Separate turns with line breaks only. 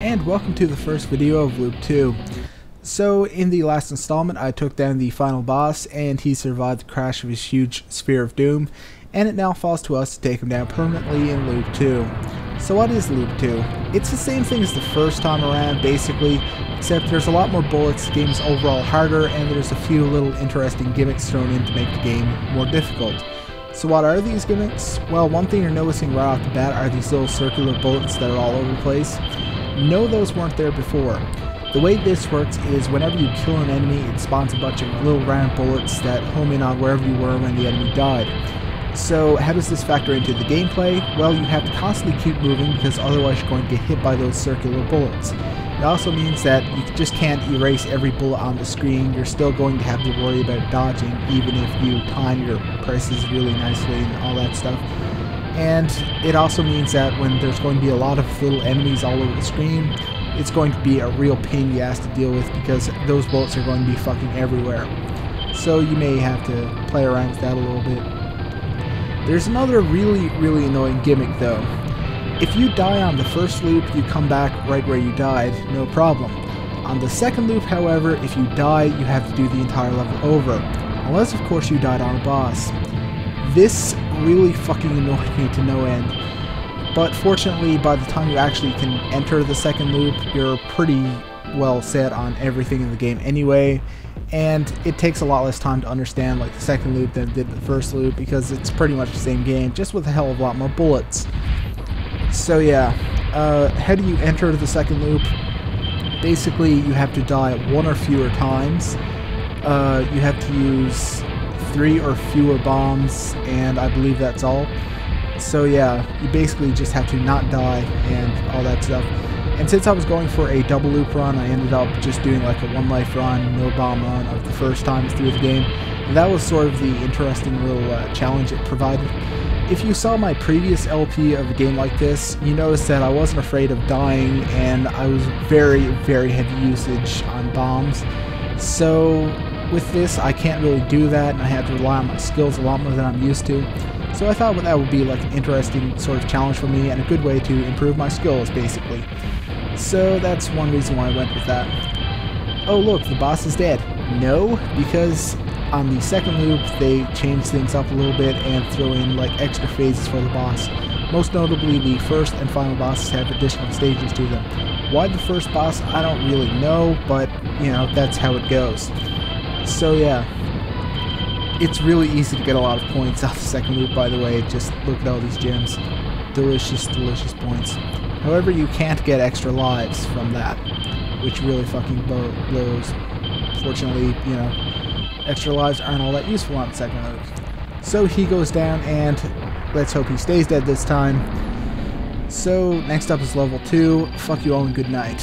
And welcome to the first video of Loop 2. So in the last installment I took down the final boss and he survived the crash of his huge Sphere of Doom, and it now falls to us to take him down permanently in Loop 2. So what is Loop 2? It's the same thing as the first time around basically, except there's a lot more bullets, the game's overall harder, and there's a few little interesting gimmicks thrown in to make the game more difficult. So what are these gimmicks? Well, one thing you're noticing right off the bat are these little circular bullets that are all over the place. No, those weren't there before. The way this works is whenever you kill an enemy, it spawns a bunch of little round bullets that home in on wherever you were when the enemy died. So how does this factor into the gameplay? Well, you have to constantly keep moving because otherwise you're going to get hit by those circular bullets. It also means that you just can't erase every bullet on the screen. You're still going to have to worry about dodging even if you time your presses really nicely and all that stuff. And it also means that when there's going to be a lot of little enemies all over the screen, it's going to be a real pain in the ass to deal with because those bullets are going to be fucking everywhere. So you may have to play around with that a little bit. There's another really annoying gimmick though. If you die on the first loop, you come back right where you died, no problem. On the second loop, however, if you die, you have to do the entire level over. Unless of course you died on a boss. This really fucking annoyed me to no end, but fortunately by the time you actually can enter the second loop, you're pretty well set on everything in the game anyway, and it takes a lot less time to understand like the second loop than it did the first loop because it's pretty much the same game, just with a hell of a lot more bullets. So yeah, how do you enter the second loop? Basically you have to die one or fewer times. You have to use 3 or fewer bombs, and I believe that's all. So yeah, you basically just have to not die and all that stuff. And since I was going for a double loop run, I ended up just doing like a 1 life run, no bomb run of the first time through the game. And that was sort of the interesting little challenge it provided. If you saw my previous LP of a game like this, you noticed that I wasn't afraid of dying, and I was very heavy usage on bombs. So with this, I can't really do that, and I had to rely on my skills a lot more than I'm used to. So I thought that would be like an interesting sort of challenge for me, and a good way to improve my skills, basically. So that's one reason why I went with that. Oh look, the boss is dead. No, because on the second loop, they change things up a little bit and throw in like extra phases for the boss. Most notably, the first and final bosses have additional stages to them. Why the first boss, I don't really know, but you know, that's how it goes. So yeah, it's really easy to get a lot of points off the second loop, by the way. Just look at all these gems. Delicious points. However, you can't get extra lives from that, which really fucking blows. Fortunately, you know, extra lives aren't all that useful on the second loop. So he goes down, and let's hope he stays dead this time. So next up is level 2. Fuck you all and good night.